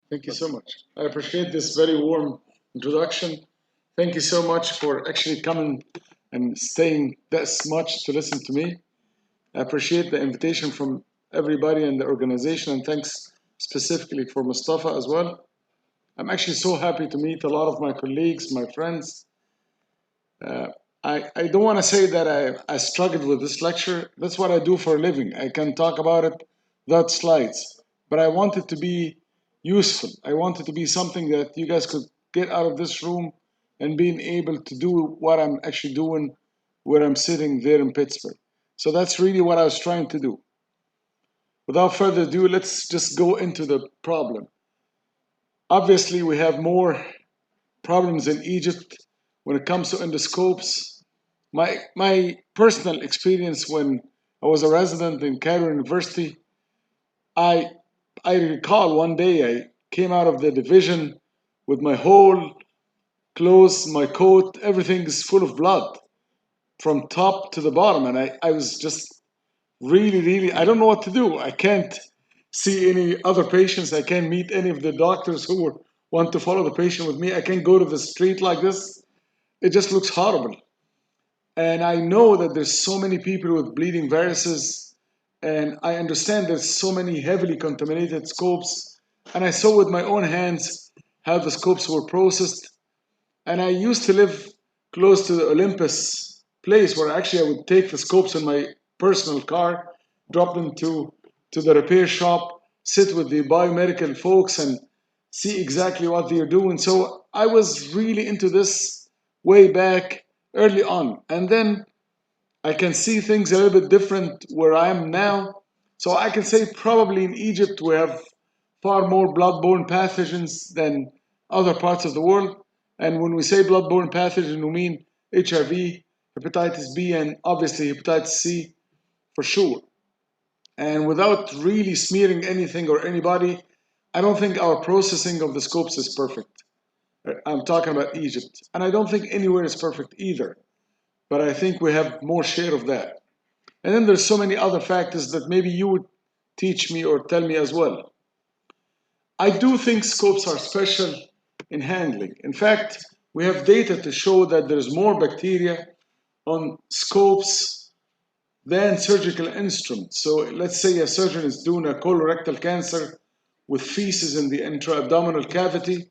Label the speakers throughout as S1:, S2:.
S1: Thank you so much. I appreciate this very warm introduction. Thank you so much for actually coming and staying this much to listen to me. I appreciate the invitation from everybody in the organization, and thanks specifically for Mustafa as well. I'm actually so happy to meet a lot of my colleagues, my friends. Uh, I don't want to say that I struggled with this lecture. That's what I do for a living. I can talk about it without slides. But I want it to be useful. I want it to be something that you guys could get out of this room and being able to do what I'm actually doing where I'm sitting there in Pittsburgh. So that's really what I was trying to do. Without further ado, let's just go into the problem. Obviously, we have more problems in Egypt when it comes to endoscopes. My personal experience when I was a resident in Cairo University, I I recall one day I came out of the division with my whole clothes, my coat, everything is full of blood from top to the bottom, and I was just really I don't know what to do. I can't see any other patients. I can't meet any of the doctors who want to follow the patient with me. I can't go to the street like this. It just looks horrible. And I know that there's so many people with bleeding varices, and I understand there's so many heavily contaminated scopes. And I saw with my own hands how the scopes were processed. And I used to live close to the Olympus place where actually I would take the scopes in my personal car, drop them to the repair shop, sit with the biomedical folks and see exactly what they're doing. So I was really into this way back early on. And then I can see things a little bit different where I am now. So I can say probably in Egypt we have far more bloodborne pathogens than other parts of the world. And when we say bloodborne pathogen, we mean HIV, hepatitis B, and obviously hepatitis C for sure. And without really smearing anything or anybody, I don't think our processing of the scopes is perfect. I'm talking about Egypt. And I don't think anywhere is perfect either. But I think we have more share of that. And then there's so many other factors that maybe you would teach me or tell me as well. I do think scopes are special in handling. In fact, we have data to show that there's more bacteria on scopes than surgical instruments. So let's say a surgeon is doing a colorectal cancer with feces in the intra-abdominal cavity.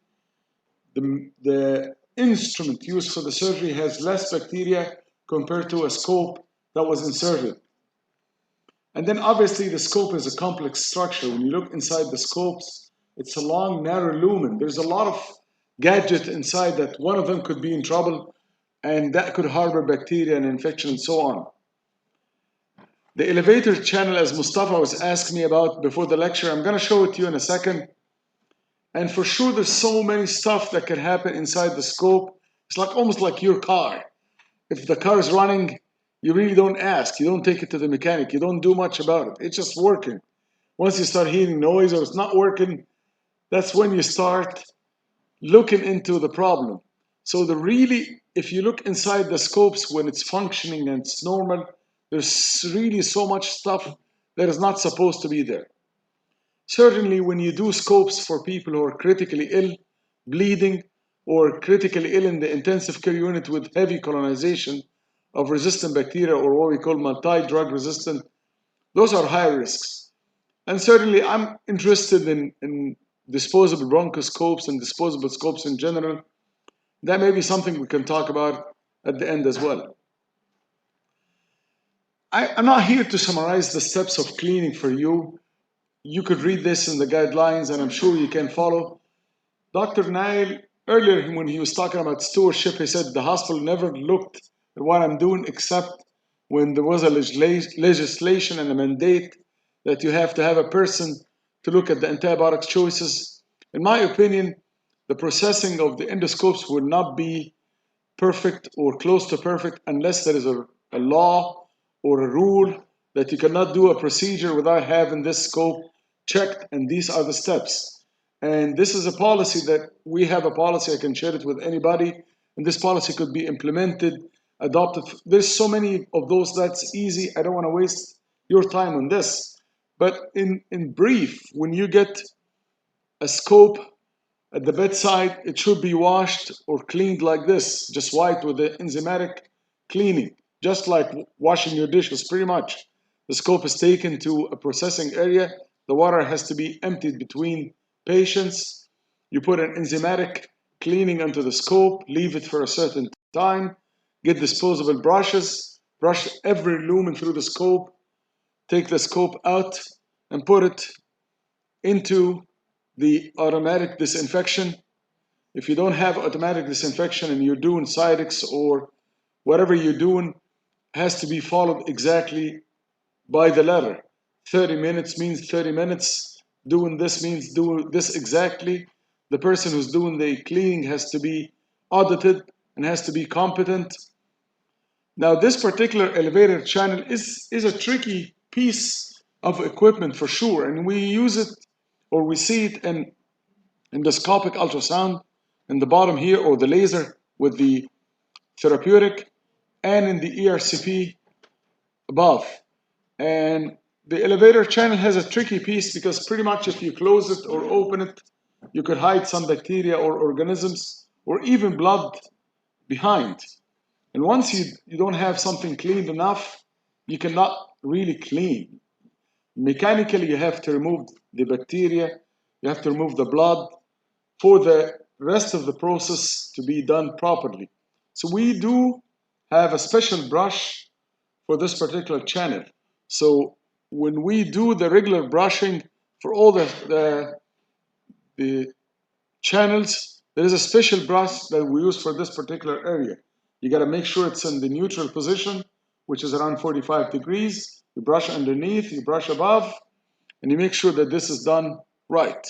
S1: The instrument used for the surgery has less bacteria compared to a scope that was inserted. And then obviously the scope is a complex structure. When you look inside the scopes, it's a long, narrow lumen. There's a lot of gadget inside that one of them could be in trouble and that could harbor bacteria and infection and so on. The elevator channel, as Mustafa was asking me about before the lecture, I'm going to show it to you in a second. And for sure, there's so many stuff that can happen inside the scope. It's like almost like your car. If the car is running, you really don't ask. You don't take it to the mechanic. You don't do much about it. It's just working. Once you start hearing noise or it's not working, that's when you start looking into the problem. So if you look inside the scopes when it's functioning and it's normal, there's really so much stuff that is not supposed to be there. Certainly, when you do scopes for people who are critically ill, bleeding, or critically ill in the intensive care unit with heavy colonization of resistant bacteria or what we call multi-drug resistant, those are high risks. And certainly, I'm interested in disposable bronchoscopes and disposable scopes in general. That may be something we can talk about at the end as well. I'm not here to summarize the steps of cleaning for you. You could read this in the guidelines, and I'm sure you can follow. Dr. Nail, earlier when he was talking about stewardship, he said the hospital never looked at what I'm doing except when there was a legislation and a mandate that you have to have a person to look at the antibiotics choices. In my opinion, the processing of the endoscopes will not be perfect or close to perfect unless there is a law or a rule that you cannot do a procedure without having this scope checked, and these are the steps. And this is a policy that we have a policy, I can share it with anybody, and this policy could be implemented, adopted. There's so many of those that's easy. I don't want to waste your time on this. But in brief, when you get a scope at the bedside, it should be washed or cleaned like this, just white with the enzymatic cleaning, just like washing your dishes, pretty much. The scope is taken to a processing area. The water has to be emptied between patients. You put an enzymatic cleaning onto the scope, leave it for a certain time, get disposable brushes, brush every lumen through the scope, take the scope out and put it into the automatic disinfection. If you don't have automatic disinfection and you're doing Cydex or whatever you're doing, has to be followed exactly by the letter. 30 minutes means 30 minutes. Doing this means doing this exactly. The person who's doing the cleaning has to be audited and has to be competent. Now, this particular elevator channel is a tricky piece of equipment for sure, and we use it or we see it in endoscopic ultrasound in the bottom here, or the laser with the therapeutic, and in the ERCP above. And the elevator channel has a tricky piece because pretty much if you close it or open it, you could hide some bacteria or organisms or even blood behind. And once you don't have something cleaned enough, you cannot really clean. Mechanically, you have to remove the bacteria, you have to remove the blood for the rest of the process to be done properly. So we do have a special brush for this particular channel. So when we do the regular brushing for all the channels, there is a special brush that we use for this particular area. You got to make sure it's in the neutral position, which is around 45 degrees. You brush underneath, you brush above, and you make sure that this is done right.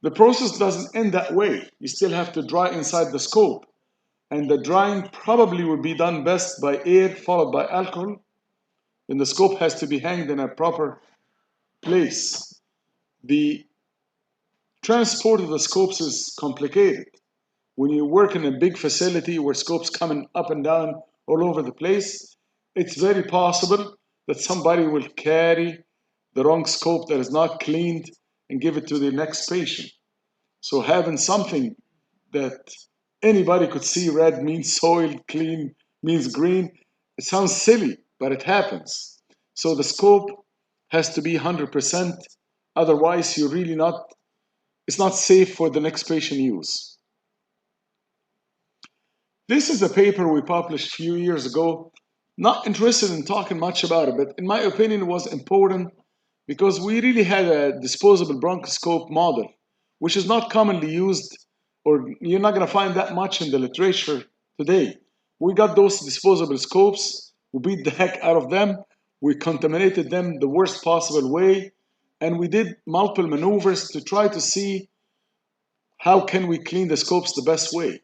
S1: The process doesn't end that way. You still have to dry inside the scope. And the drying probably would be done best by air followed by alcohol. And the scope has to be hanged in a proper place. The transport of the scopes is complicated. When you work in a big facility where scopes coming up and down all over the place, it's very possible that somebody will carry the wrong scope that is not cleaned and give it to the next patient. So having something that anybody could see red means soil, clean means green, it sounds silly, but it happens. So the scope has to be 100%, otherwise you're really not, it's not safe for the next patient use. This is a paper we published a few years ago. Not interested in talking much about it, but in my opinion, it was important because we really had a disposable bronchoscope model, which is not commonly used, or you're not going to find that much in the literature today. We got those disposable scopes, we beat the heck out of them, we contaminated them the worst possible way, and we did multiple maneuvers to try to see how can we clean the scopes the best way.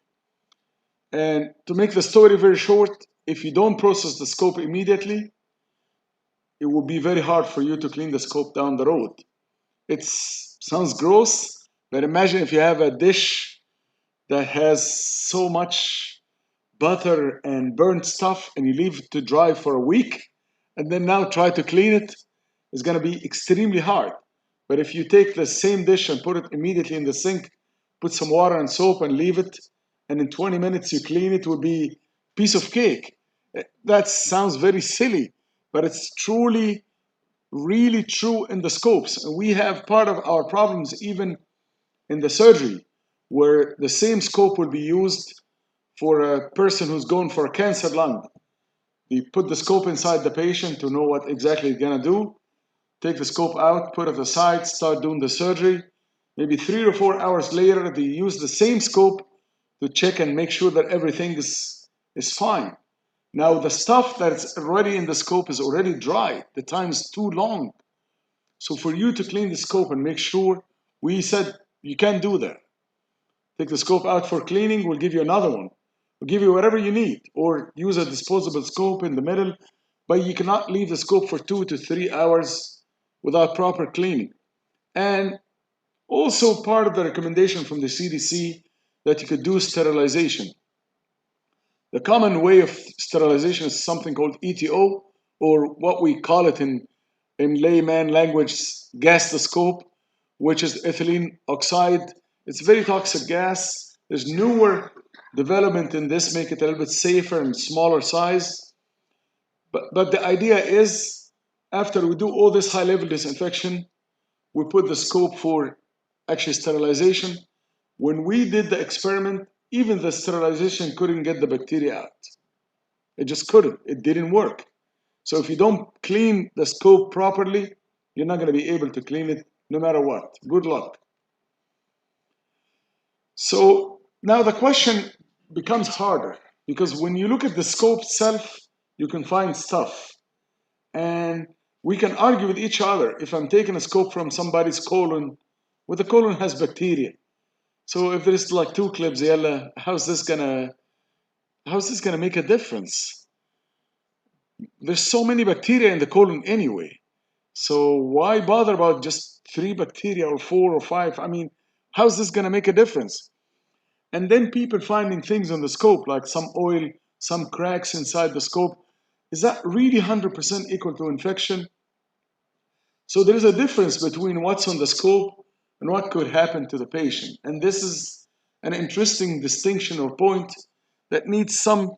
S1: And to make the story very short, if you don't process the scope immediately, it will be very hard for you to clean the scope down the road. It sounds gross, but imagine if you have a dish that has so much butter and burnt stuff and you leave it to dry for a week and then now try to clean it, it's going to be extremely hard. But if you take the same dish and put it immediately in the sink, put some water and soap and leave it, and in 20 minutes you clean it, will be a piece of cake. That sounds very silly, but it's truly, really true in the scopes. And we have part of our problems even in the surgery, where the same scope will be used for a person who's going for a cancer lung. You put the scope inside the patient to know what exactly it's gonna do, take the scope out, put it aside, start doing the surgery. Maybe 3 or 4 hours later, they use the same scope to check and make sure that everything is fine. Now, the stuff that's already in the scope is already dry. The time is too long. So for you to clean the scope and make sure, we said you can't do that. Take the scope out for cleaning, we'll give you another one. We'll give you whatever you need, or use a disposable scope in the middle, but you cannot leave the scope for 2 to 3 hours without proper cleaning. And also part of the recommendation from the CDC that you could do sterilization. The common way of sterilization is something called ETO, or what we call it in layman language, gastroscope, which is ethylene oxide. It's a very toxic gas. There's newer development in this, make it a little bit safer and smaller size. But the idea is, after we do all this high-level disinfection, we put the scope for actually sterilization. When we did the experiment, even the sterilization couldn't get the bacteria out. It just couldn't. It didn't work. So if you don't clean the scope properly, you're not going to be able to clean it no matter what. Good luck. So now the question becomes harder, because when you look at the scope itself, you can find stuff. And we can argue with each other. If I'm taking a scope from somebody's colon, well, the colon has bacteria. So if there's like 2 Klebsiella, how's this gonna make a difference? There's so many bacteria in the colon anyway. So why bother about just 3 bacteria or 4 or 5? I mean, how's this gonna make a difference? And then people finding things on the scope, like some oil, some cracks inside the scope. Is that really 100% equal to infection? So there is a difference between what's on the scope and what could happen to the patient. And this is an interesting distinction or point that needs some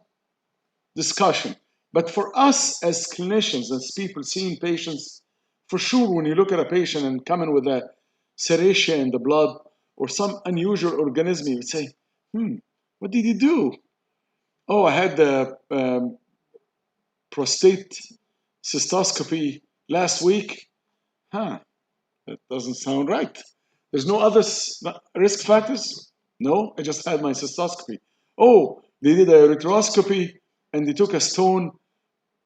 S1: discussion. But for us as clinicians, as people seeing patients, for sure, when you look at a patient and come in with a serratia in the blood or some unusual organism, you would say, what did you do? Oh, I had the prostate cystoscopy last week. That doesn't sound right. There's no other risk factors? No, I just had my cystoscopy. Oh, they did a ureteroscopy and they took a stone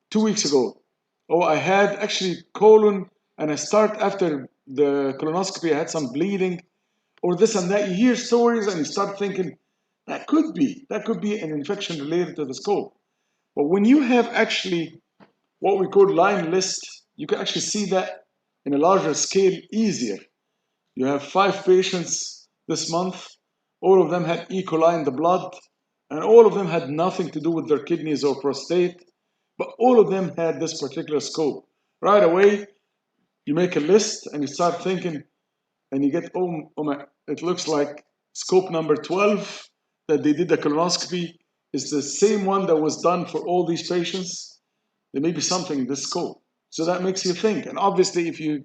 S1: 2 weeks ago. Oh, I had actually colon, and I start after the colonoscopy, I had some bleeding, or this and that. You hear stories and you start thinking, that could be an infection related to the scope. But when you have actually what we call line list, you can actually see that in a larger scale easier. You have 5 patients this month. All of them had E. coli in the blood, and all of them had nothing to do with their kidneys or prostate, but all of them had this particular scope. Right away, you make a list and you start thinking, and you get, it looks like scope number 12 that they did the colonoscopy is the same one that was done for all these patients. There may be something in this scope. So that makes you think. And obviously, if you're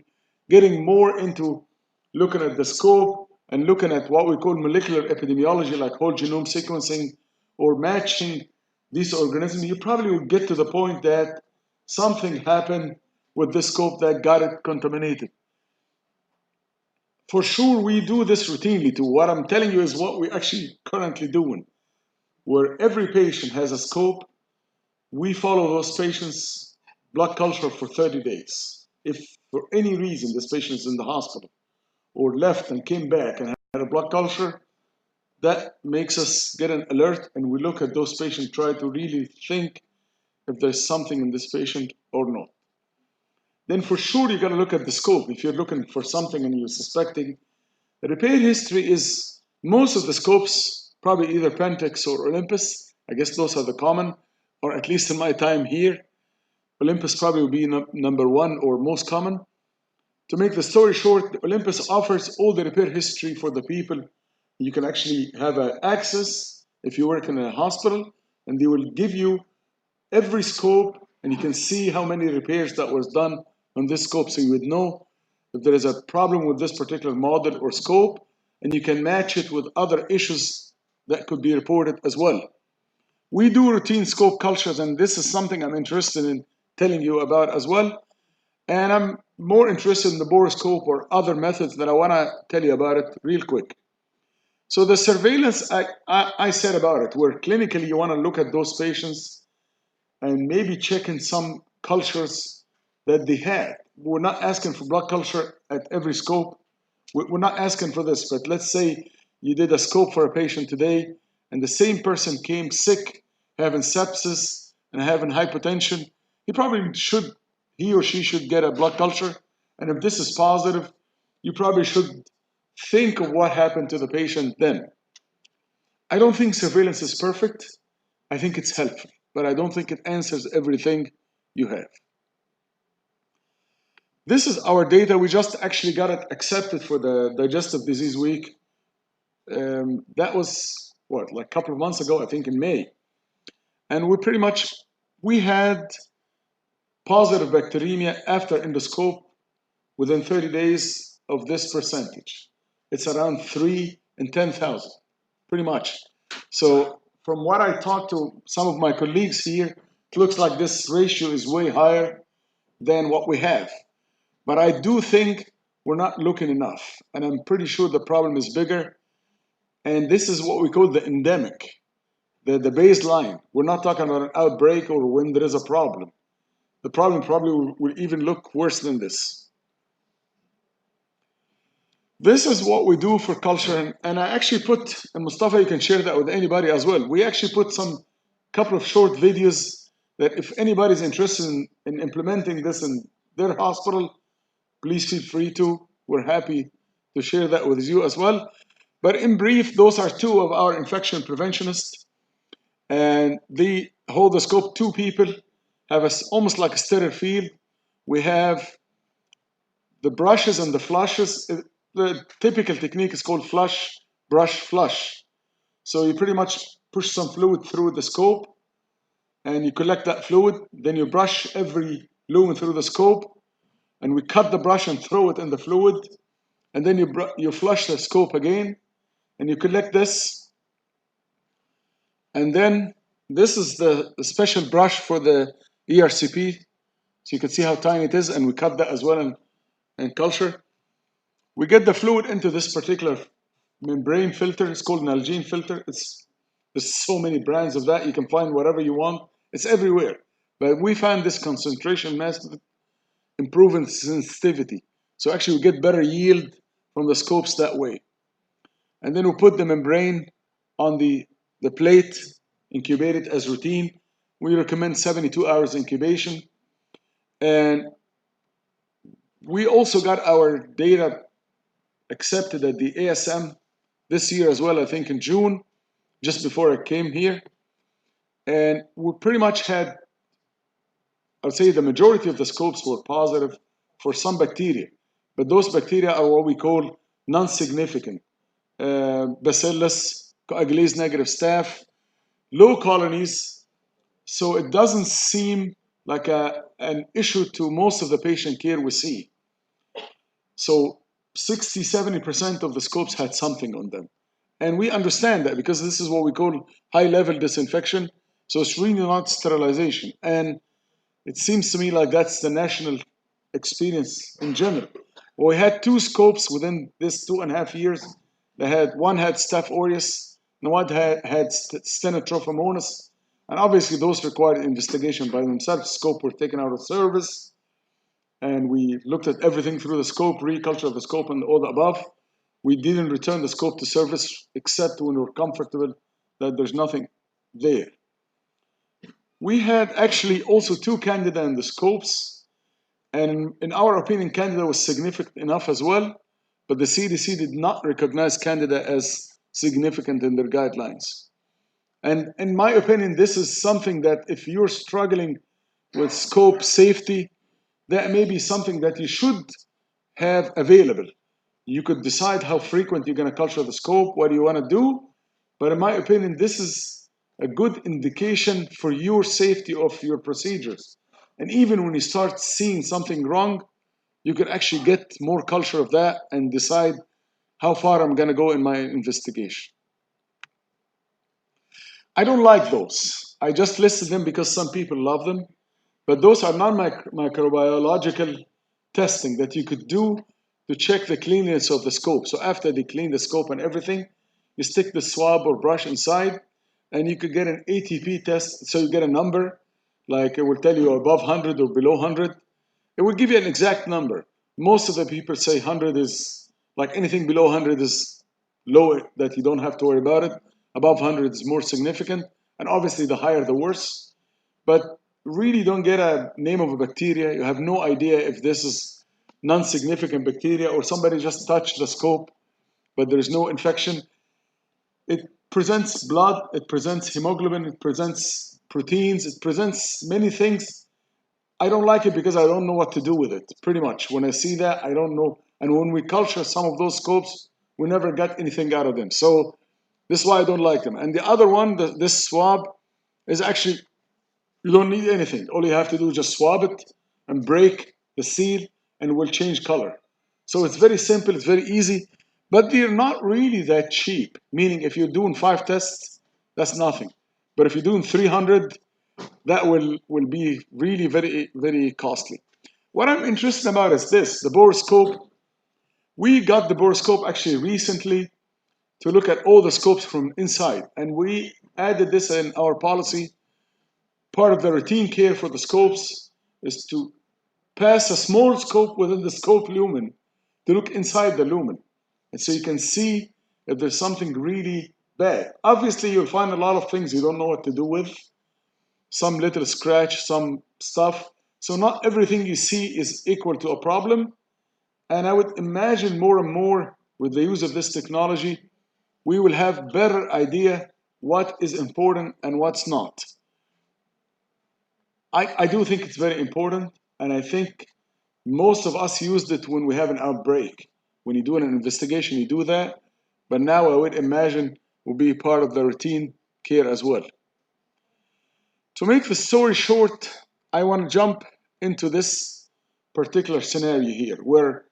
S1: getting more into looking at the scope and looking at what we call molecular epidemiology, like whole genome sequencing or matching these organisms, you probably will get to the point that something happened with the scope that got it contaminated. For sure, we do this routinely too. What I'm telling you is what we're actually currently doing, where every patient has a scope. We follow those patients' blood culture for 30 days. If for any reason this patient is in the hospital or left and came back and had a blood culture, that makes us get an alert, and we look at those patients, try to really think if there's something in this patient or not. Then for sure you're going to look at the scope. If you're looking for something and you're suspecting, the repair history is most of the scopes, probably either Pentax or Olympus. I guess those are the common, or at least in my time here, Olympus probably will be number 1 or most common. To make the story short, Olympus offers all the repair history for the people. You can actually have access if you work in a hospital, and they will give you every scope, and you can see how many repairs that was done on this scope, so you would know if there is a problem with this particular model or scope, and you can match it with other issues that could be reported as well. We do routine scope cultures, and this is something I'm interested in telling you about as well. And I'm more interested in the Borescope or other methods that I want to tell you about it real quick. So the surveillance I said about it, where clinically you want to look at those patients and maybe check in some cultures that they had. We're not asking for blood culture at every scope. We're not asking for this, but let's say you did a scope for a patient today and the same person came sick, having sepsis and having hypotension. He or she should get a blood culture. And if this is positive, you probably should think of what happened to the patient then. I don't think surveillance is perfect. I think it's helpful, but I don't think it answers everything you have. This is our data. We just actually got it accepted for the Digestive Disease Week. That was what, like a couple of months ago, I think in May. And we had positive bacteremia after endoscope within 30 days of this percentage. It's around 3 in 10,000, pretty much. So from what I talked to some of my colleagues here, it looks like this ratio is way higher than what we have. But I do think we're not looking enough. And I'm pretty sure the problem is bigger. And this is what we call the endemic, the baseline. We're not talking about an outbreak or when there is a problem. The problem probably will even look worse than this. This is what we do for culture. And I actually put, and Mustafa, you can share that with anybody as well. We actually put some couple of short videos that if anybody's interested in implementing this in their hospital, please feel free to. We're happy to share that with you as well. But in brief, those are two of our infection preventionists. And they hold the scope. Two people have almost like a sterile field. We have the brushes and the flushes. The typical technique is called flush, brush, flush. So you pretty much push some fluid through the scope and you collect that fluid. Then you brush every lumen through the scope and we cut the brush and throw it in the fluid. And then you flush the scope again and you collect this. And then this is the special brush for the ERCP. So you can see how tiny it is, and we cut that as well in culture. We get the fluid into this particular membrane filter. It's called an Algene filter. There's so many brands of that. You can find whatever you want. It's everywhere. But we found this concentration method improving sensitivity. So actually we get better yield from the scopes that way. And then we put the membrane on the plate, incubate it as routine. We recommend 72 hours incubation. And we also got our data accepted at the ASM this year as well, I think in June, just before I came here. And we pretty much had, I would say the majority of the scopes were positive for some bacteria. But those bacteria are what we call non-significant. Bacillus, coagulase negative staph, low colonies. So it doesn't seem like an issue to most of the patient care we see. So 60, 70% of the scopes had something on them. And we understand that because this is what we call high-level disinfection. So it's really not sterilization. And it seems to me like that's the national experience in general. We had two scopes within this 2.5 years. One had Staph aureus, and one had Stenotrophomonas. And obviously those required investigation by themselves. Scope were taken out of service. And we looked at everything through the scope, reculture of the scope and all the above. We didn't return the scope to service except when we were comfortable that there's nothing there. We had actually also two candida in the scopes. And in our opinion, candida was significant enough as well. But the CDC did not recognize candida as significant in their guidelines. And in my opinion, this is something that if you're struggling with scope safety, that may be something that you should have available. You could decide how frequent you're going to culture the scope, what do you want to do. But in my opinion, this is a good indication for your safety of your procedures. And even when you start seeing something wrong, you can actually get more culture of that and decide how far I'm going to go in my investigation. I don't like those. I just listed them because some people love them. But those are non-microbiological testing that you could do to check the cleanliness of the scope. So after they clean the scope and everything, you stick the swab or brush inside, and you could get an ATP test. So you get a number, like it will tell you above 100 or below 100. It will give you an exact number. Most of the people say 100 is, like anything below 100 is low, that you don't have to worry about it. Above 100 is more significant. And obviously the higher the worse. But really don't get a name of a bacteria. You have no idea if this is non-significant bacteria or somebody just touched the scope, but there's no infection. It presents blood, it presents hemoglobin, it presents proteins, it presents many things. I don't like it because I don't know what to do with it, pretty much. When I see that, I don't know. And when we culture some of those scopes, we never got anything out of them. So this is why I don't like them. And the other one, this swab, is actually, you don't need anything. All you have to do is just swab it and break the seal, and it will change color. So it's very simple, it's very easy, but they're not really that cheap. Meaning, if you're doing 5 tests, that's nothing. But if you're doing 300, that will be really very, very costly. What I'm interested about is this, the Borescope. We got the Borescope actually recently to look at all the scopes from inside, and we added this in our policy. Part of the routine care for the scopes is to pass a small scope within the scope lumen to look inside the lumen. And so you can see if there's something really bad. Obviously, you'll find a lot of things you don't know what to do with, some little scratch, some stuff. So not everything you see is equal to a problem. And I would imagine more and more with the use of this technology, we will have better idea what is important and what's not. I do think it's very important, and I think most of us used it when we have an outbreak. When you do an investigation, you do that. But now I would imagine will be part of the routine care as well. To make the story short, I want to jump into this particular scenario here, where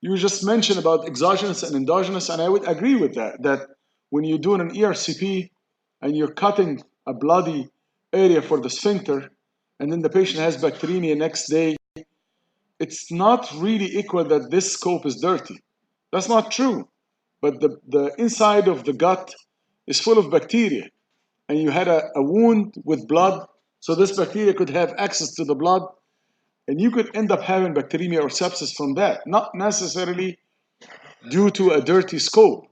S1: you just mentioned about exogenous and endogenous, and I would agree with that, that when you're doing an ERCP and you're cutting a bloody area for the sphincter, and then the patient has bacteremia next day, it's not really equal that this scope is dirty. That's not true. But the inside of the gut is full of bacteria, and you had a wound with blood, so this bacteria could have access to the blood, and you could end up having bacteremia or sepsis from that, not necessarily due to a dirty scope.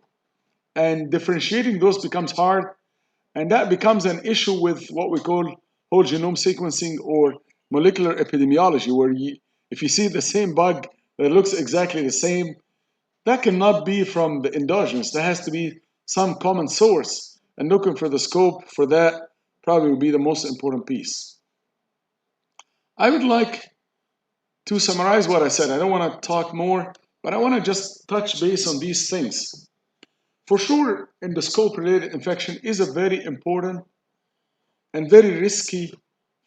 S1: And differentiating those becomes hard, and that becomes an issue with what we call whole genome sequencing or molecular epidemiology, where if you see the same bug that looks exactly the same, that cannot be from the endogenous. There has to be some common source, and looking for the scope for that probably would be the most important piece. I would like to summarize what I said. I don't want to talk more, but I want to just touch base on these things. For sure, endoscope-related infection is a very important and very risky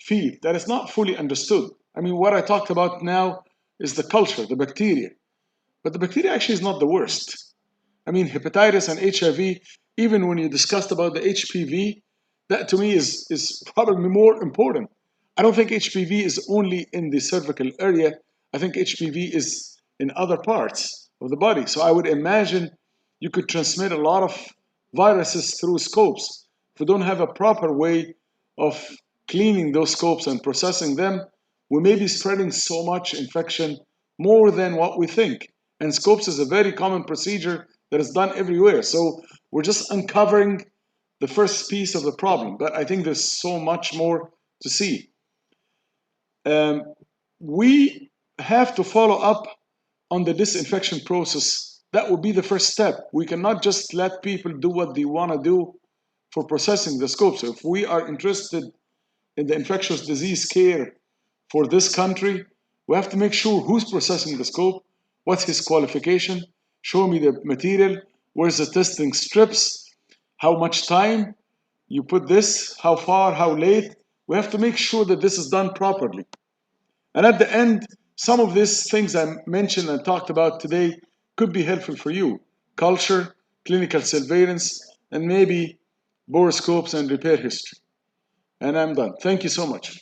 S1: field that is not fully understood. I mean, what I talked about now is the culture, the bacteria. But the bacteria actually is not the worst. I mean, hepatitis and HIV, even when you discussed about the HPV, that to me is probably more important. I don't think HPV is only in the cervical area. I think HPV is in other parts of the body. So I would imagine you could transmit a lot of viruses through scopes. If we don't have a proper way of cleaning those scopes and processing them, we may be spreading so much infection more than what we think. And scopes is a very common procedure that is done everywhere. So we're just uncovering the first piece of the problem. But I think there's so much more to see. We have to follow up on the disinfection process. That will be the first step. We cannot just let people do what they want to do for processing the scope. So if we are interested in the infectious disease care for this country, we have to make sure who's processing the scope, what's his qualification, show me the material, where's the testing strips, how much time you put this, how far, how late. We have to make sure that this is done properly. And at the end, some of these things I mentioned and talked about today could be helpful for you. Culture, clinical surveillance, and maybe borescopes and repair history. And I'm done. Thank you so much.